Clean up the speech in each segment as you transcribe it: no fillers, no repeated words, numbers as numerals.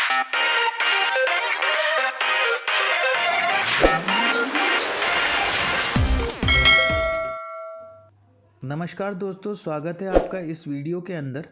नमस्कार दोस्तों, स्वागत है आपका इस वीडियो के अंदर।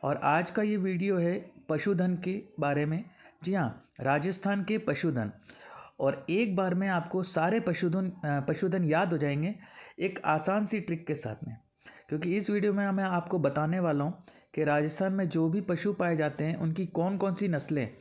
और आज का ये वीडियो है पशुधन के बारे में। जी हाँ, राजस्थान के पशुधन। और एक बार में आपको सारे पशुधन याद हो जाएंगे एक आसान सी ट्रिक के साथ में। क्योंकि इस वीडियो में मैं आपको बताने वाला हूँ कि राजस्थान में जो भी पशु पाए जाते हैं उनकी कौन कौन सी नस्लें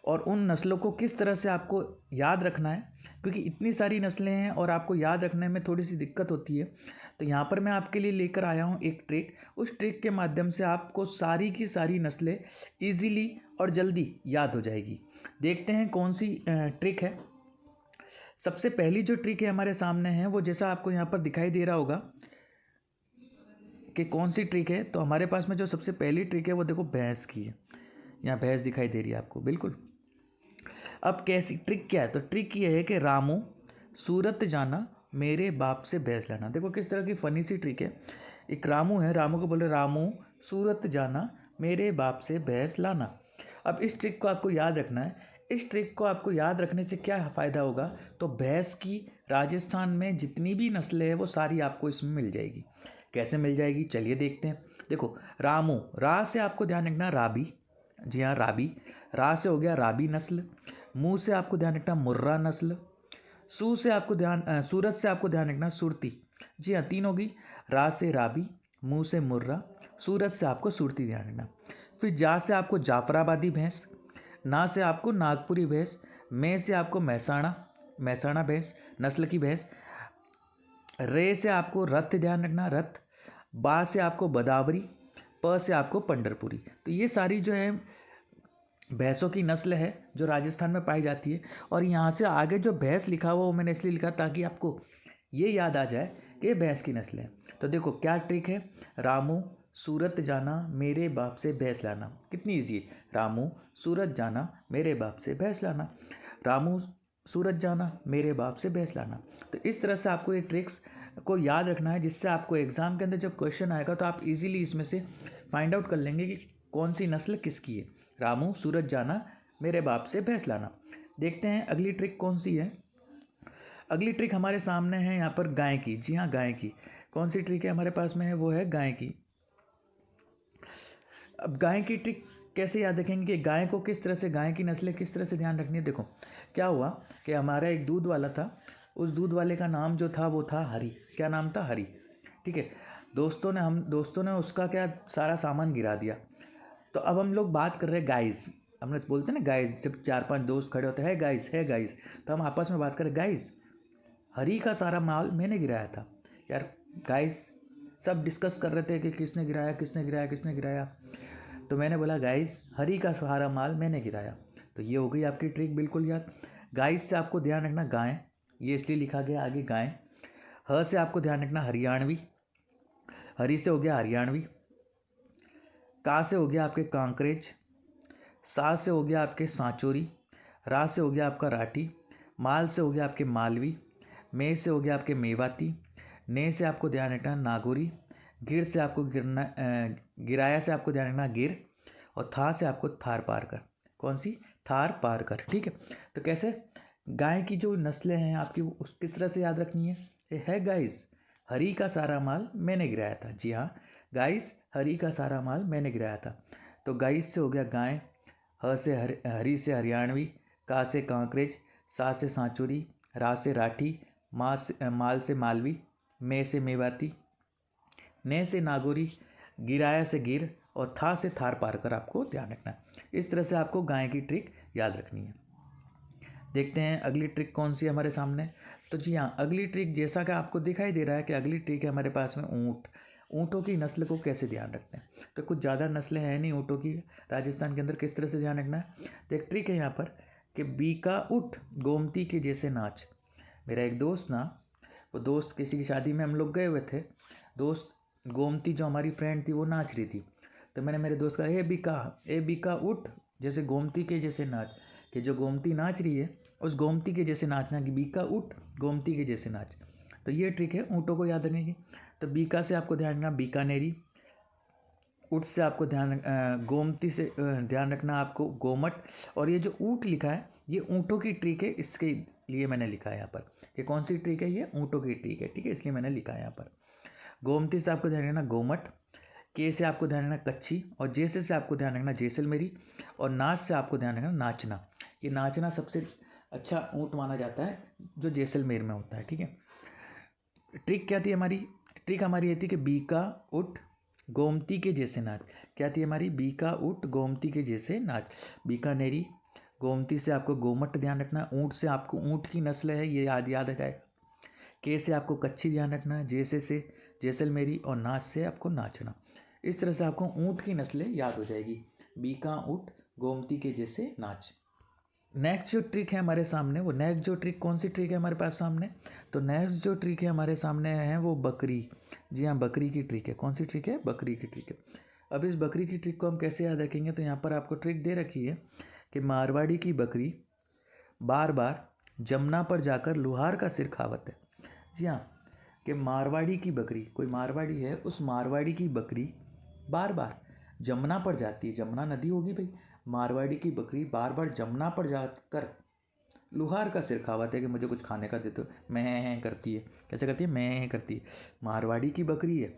और उन नस्लों को किस तरह से आपको याद रखना है। क्योंकि इतनी सारी नस्लें हैं और आपको याद रखने में थोड़ी सी दिक्कत होती है। तो यहाँ पर मैं आपके लिए लेकर आया हूँ एक ट्रिक। उस ट्रिक के माध्यम से आपको सारी की सारी नस्लें इजीली और जल्दी याद हो जाएगी। देखते हैं कौन सी ट्रिक है। सबसे पहली जो ट्रिक है हमारे सामने है, वो जैसा आपको यहाँ पर दिखाई दे रहा होगा कि कौन सी ट्रिक है। तो हमारे पास में जो सबसे पहली ट्रिक है वो देखो भैंस की है। यहाँ भैंस दिखाई दे रही है आपको, बिल्कुल। अब कैसी ट्रिक क्या है? तो ट्रिक ये है कि रामू सूरत जाना, मेरे बाप से भैंस लाना। देखो किस तरह की फ़नी सी ट्रिक है। एक रामू है, रामू को बोले रामू सूरत जाना, मेरे बाप से भैंस लाना। अब इस ट्रिक को आपको याद रखना है। इस ट्रिक को आपको याद रखने से क्या फ़ायदा होगा? तो भैंस की राजस्थान में जितनी भी नस्लें हैं वो सारी आपको इसमें मिल जाएगी। कैसे मिल जाएगी चलिए देखते हैं। देखो रामू, रा से आपको ध्यान रखना राबी। जी हाँ, राबी। रा से हो गया राबी नस्ल। मुँह से आपको ध्यान रखना मुर्रा नस्ल। सूरत से आपको ध्यान रखना सुरती। जी हाँ, तीन होगी। रा से राबी, मुँह से मुर्रा, सूरत से आपको सुरती ध्यान रखना। फिर जा से आपको जाफराबादी भैंस, ना से आपको नागपुरी भैंस, में से आपको महसाणा भैंस नस्ल की भैंस, रे से आपको रथ ध्यान रखना रथ, बा से आपको बदावरी, प से आपको पंडरपुरी। तो ये सारी जो है भैंसों की नस्ल है जो राजस्थान में पाई जाती है। और यहाँ से आगे जो भैंस लिखा हुआ वो मैंने इसलिए लिखा ताकि आपको ये याद आ जाए कि ये भैंस की नस्ल है। तो देखो क्या ट्रिक है। रामू सूरत जाना, मेरे बाप से भैंस लाना। कितनी ईजी है। रामू सूरत जाना, मेरे बाप से भैंस लाना। रामू सूरत जाना, मेरे बाप से भैंस लाना। तो इस तरह से आपको ये ट्रिक्स को याद रखना है, जिससे आपको एग्ज़ाम के अंदर जब क्वेश्चन आएगा तो आप इजीली इसमें से फाइंड आउट कर लेंगे कि कौन सी नस्ल किसकी है। रामू सूरत जाना, मेरे बाप से भैंस लाना। देखते हैं अगली ट्रिक कौन सी है। अगली ट्रिक हमारे सामने है यहाँ पर गाय की। जी हाँ, गाय की। कौन सी ट्रिक है हमारे पास में है? वो है गाय की। अब गाय की ट्रिक कैसे याद रखेंगे कि गाय को किस तरह से, गाय की नस्लें किस तरह से ध्यान रखनी है। देखो क्या हुआ कि हमारा एक दूध वाला था। उस दूध वाले का नाम जो था वो था हरी। क्या नाम था? हरी। ठीक है। दोस्तों ने उसका क्या सारा सामान गिरा दिया। तो अब हम लोग बात कर रहे हैं गाइस। हम लोग बोलते हैं ना गाइस, जब 4-5 दोस्त खड़े होते हैं गाइस है गाइस, तो हम आपस में बात करें गाइस हरी का सारा माल मैंने गिराया था। यार गाइस सब डिस्कस कर रहे थे कि किसने गिराया। तो मैंने बोला गाइस हरी का सारा माल मैंने गिराया। तो ये हो गई आपकी ट्रिक बिल्कुल याद। गाइस से आपको ध्यान रखना गाय, ये इसलिए लिखा गया आगे गाय। ह से आपको ध्यान रखना हरियाणवी। हरी से हो गया हरियाणवी। का से हो गया आपके कांकरेज। सा से हो गया आपके सांचोरी। रा से हो गया आपका राठी। माल से हो गया आपके मालवी। में से हो गया आपके मेवाती। ने से आपको ध्यान रखना नागौरी। गिर से आपको गिराया से आपको ध्यान रखना गिर। और था से आपको थार पार कर। कौन सी? थार पार कर। ठीक है। तो कैसे गाय की जो नस्लें हैं आपकी उस किस तरह से याद रखनी है? ये है गाइस हरी का सारा माल मैंने गिराया था। जी हाँ गाइस, हरी का सारा माल मैंने गिराया था। तो गाइस से हो गया गाय, ह से हरी से हरियाणवी, का से कांकरेज, सा से सांचोरी, रा से राठी, माल से मालवी, में से मेवाती, ने से नागौरी, गिराया से गिर और था से थार पार कर आपको ध्यान रखना है। इस तरह से आपको गाय की ट्रिक याद रखनी है। देखते हैं अगली ट्रिक कौन सी है हमारे सामने। तो जी हाँ, अगली ट्रिक जैसा कि आपको दिखाई दे रहा है कि अगली ट्रिक है हमारे पास में ऊँट। ऊँटों की नस्ल को कैसे ध्यान रखते हैं? तो कुछ ज़्यादा नस्लें हैं नहीं ऊँटों की राजस्थान के अंदर, किस तरह से ध्यान रखना है। तो एक ट्रिक है यहाँ पर कि बीका उठ गोमती के जैसे नाच। मेरा एक दोस्त ना, वो दोस्त किसी की शादी में हम लोग गए हुए थे। दोस्त गोमती जो हमारी फ्रेंड थी वो नाच रही थी। तो मैंने मेरे दोस्त कहा ए बीका उठ जैसे गोमती के जैसे नाच, कि जो गोमती नाच रही है उस गोमती के जैसे नाचना, कि बीका उठ गोमती के जैसे नाच। तो ये ट्रिक है ऊँटों को याद रखने की। तो बीका से आपको ध्यान रखना बीकानेरी। ऊँट से आपको गोमती से ध्यान रखना आपको गोमट। और ये जो ऊँट लिखा है ये ऊँटों की ट्रिक है, इसके लिए मैंने लिखा है यहाँ पर। ये कौन सी ट्रिक है? ये ऊँटों की ट्रिक है, ठीक है, इसलिए मैंने लिखा है यहाँ पर। गोमती से आपको ध्यान रखना गोमट, के से आपको ध्यान रखना कच्छी, और जैसे से आपको ध्यान रखना जैसलमेरी, और नाच से आपको ध्यान रखना नाचना। ये नाचना सबसे अच्छा ऊँट माना जाता है जो जैसलमेर में होता है, ठीक है। ट्रिक क्या थी हमारी? ट्रिक हमारी ये थी कि बीका ऊँट गोमती के जैसे नाच। क्या थी हमारी? बीका ऊँट गोमती के जैसे नाच। बीकानेरी, गोमती से आपको गोमट ध्यान रखना, ऊँट से आपको ऊँट की नस्ल है ये याद आ जाए। के से आपको कच्छी ध्यान रखना, जैसे से जैसलमेरी, और नाच से आपको नाचना। इस तरह से आपको ऊँट की नस्लें याद हो जाएगी। बीका ऊँट गोमती के जैसे नाच। नेक्स्ट जो ट्रिक है हमारे सामने, वो नेक्स्ट जो ट्रिक कौन सी ट्रिक है हमारे पास सामने? तो नेक्स्ट जो ट्रिक है हमारे सामने है वो बकरी। जी हाँ, बकरी की ट्रिक है। कौन सी ट्रिक है? बकरी की ट्रिक है। अब इस बकरी की ट्रिक को हम कैसे याद रखेंगे? तो यहाँ पर आपको ट्रिक दे रखी है कि मारवाड़ी की बकरी बार बार जमुना पर जाकर लुहार का सिर खावत है। जी हाँ, कि मारवाड़ी की बकरी, कोई मारवाड़ी है, उस मारवाड़ी की बकरी बार बार जमुना पर जाती है, जमुना नदी होगी भाई, मारवाड़ी की बकरी बार बार जमुना पर जाकर लुहार का सिर खावत है कि मुझे कुछ खाने का दे दो। मैं करती है। कैसे करती है? मैं करती है। मारवाड़ी की बकरी है,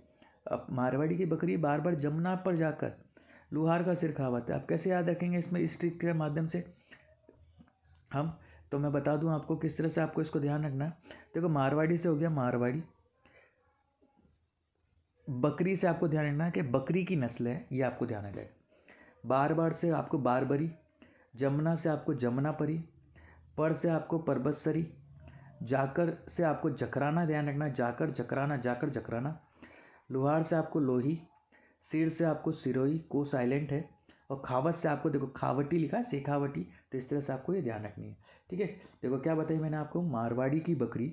अब मारवाड़ी की बकरी बार बार जमुना पर जाकर लुहार का सिर खावत है। आप कैसे याद रखेंगे इसमें इस ट्रिक के माध्यम से हम? तो मैं बता दूं आपको किस तरह से आपको इसको ध्यान रखना है। देखो, मारवाड़ी से हो गया मारवाड़ी, बकरी से आपको ध्यान रखना है कि बकरी की नस्ल है, ये आपको ध्यान आ जाएगा। बार बार से आपको बारबरी, जमुना से आपको जमुनापरी, पर से आपको परबतसरी, जाकर से आपको जकराना ध्यान रखना, जाकर जकराना, जाकर जकराना, लुहार से आपको लोही, सिर से आपको सिरोही, को साइलेंट है, और खावत से आपको देखो खावटी लिखा है, शेखावटी। तो इस तरह से आपको ये ध्यान रखनी है, ठीक है। देखो क्या बताई मैंने आपको, मारवाड़ी की बकरी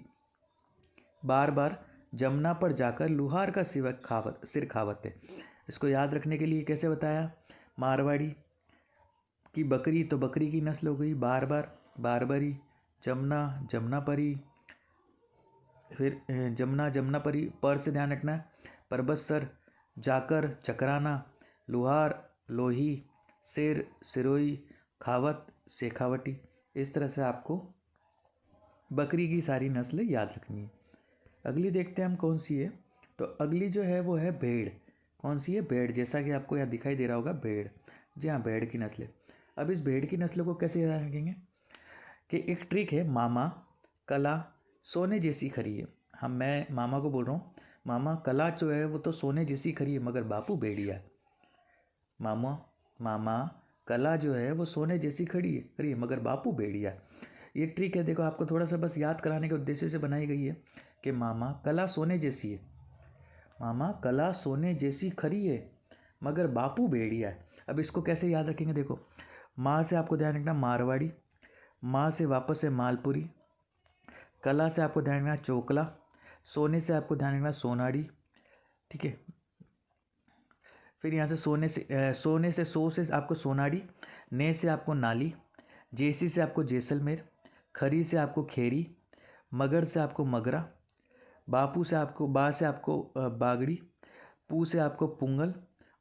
बार बार जमुना पर जाकर लुहार का सिर खावत है। इसको याद रखने के लिए कैसे बताया? मारवाड़ी की बकरी, तो बकरी की नस्ल हो गई, बार बार बारबरी, जमुना जमुनापरी, फिर जमुना जमुनापरी, पर से ध्यान रखना है परबतसर, जाकर चकराना, लुहार लोही, सिर सिरोही, खावत शेखावटी। इस तरह से आपको बकरी की सारी नस्ल याद रखनी है। अगली देखते हैं हम कौन सी है। तो अगली जो है वो है भेड़। कौन सी है? भेड़। जैसा कि आपको यहाँ दिखाई दे रहा होगा भेड़। जी हाँ, भेड़ की नस्ल। अब इस भेड़ की नस्ल को कैसे याद रखेंगे कि एक ट्रिक है, मामा कला सोने जैसी खरी है। मैं मामा को बोल रहा हूँ, मामा कला जो है वो तो सोने जैसी खरी है मगर बापू भेड़िया है। मामा कला जो है वो सोने जैसी खड़ी है मगर बापू भेड़िया है। ये ट्रिक है, देखो आपको थोड़ा सा बस याद कराने के उद्देश्य से बनाई गई है कि मामा कला सोने जैसी है, मामा कला सोने जैसी खरी है मगर बापू भेड़िया है। अब इसको कैसे याद रखेंगे? देखो, माँ से आपको ध्यान रखना मारवाड़ी, माँ से वापस है मालपुरी, कला से आपको ध्यान रखना चोकला, सोने से आपको ध्यान रखना सोनाड़ी, ठीक है। फिर यहाँ से सोने से सो से आपको सोनाड़ी, ने से आपको नाली, जैसी से आपको जैसलमेर, खरी से आपको खेरी, मगर से आपको मगरा, बापू से आपको बा से आपको बागड़ी, पू से आपको पुंगल,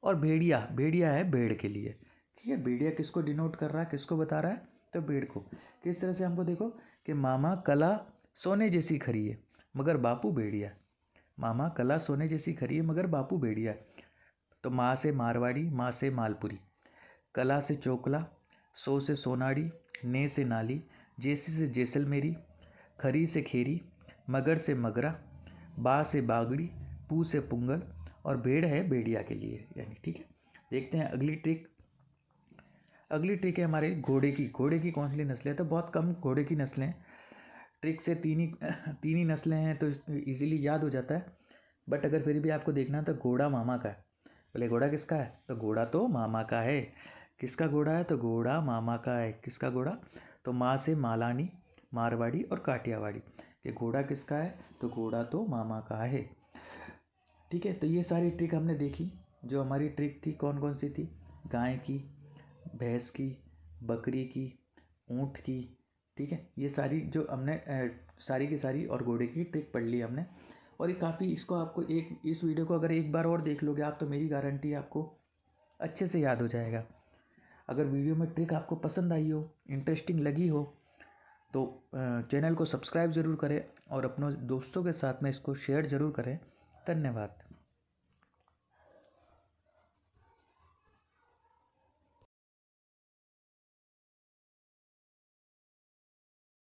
और भेड़िया, भेड़िया है भेड़ के लिए, ठीक है। भेड़िया किसको डिनोट कर रहा है, किसको बता रहा है? तो भेड़ को। किस तरह से हमको देखो कि मामा कला सोने जैसी खरी है मगर बापू भेड़िया, मामा कला सोने जैसी खरी है मगर बापू भेड़िया। तो माँ से मारवाड़ी, माँ से मालपुरी, कला से चोकला, सो से सोनाड़ी, ने से नाली, जैसी से जैसलमेरी, खरी से खेरी, मगर से मगरा, बा से बागड़ी, पू से पुंगल, और भेड़ है भेड़िया के लिए यानी, ठीक है। देखते हैं अगली ट्रिक। अगली ट्रिक है हमारे घोड़े की। घोड़े की कौन सी नस्लें? तो बहुत कम घोड़े की नस्लें। ट्रिक से तीन ही नस्लें हैं तो इजीली याद हो जाता है, बट अगर फिर भी आपको देखना है तो घोड़ा मामा का है। बोले घोड़ा किसका है? तो घोड़ा तो मामा का है। किसका घोड़ा है? तो घोड़ा मामा का है। किसका घोड़ा? तो माँ से मालानी, मारवाड़ी और काठियावाड़ी। कि घोड़ा किसका है? तो घोड़ा तो मामा का है, ठीक है। तो ये सारी ट्रिक हमने देखी। जो हमारी ट्रिक थी कौन कौन सी थी? गाय की, भैंस की, बकरी की, ऊँट की, ठीक है। ये सारी जो हमने सारी की सारी और घोड़े की ट्रिक पढ़ ली हमने। और ये काफ़ी, इसको आपको इस वीडियो को अगर एक बार और देख लोगे आप तो मेरी गारंटी है आपको अच्छे से याद हो जाएगा। अगर वीडियो में ट्रिक आपको पसंद आई हो, इंटरेस्टिंग लगी हो, तो चैनल को सब्सक्राइब ज़रूर करें और अपनों दोस्तों के साथ में इसको शेयर ज़रूर करें। धन्यवाद।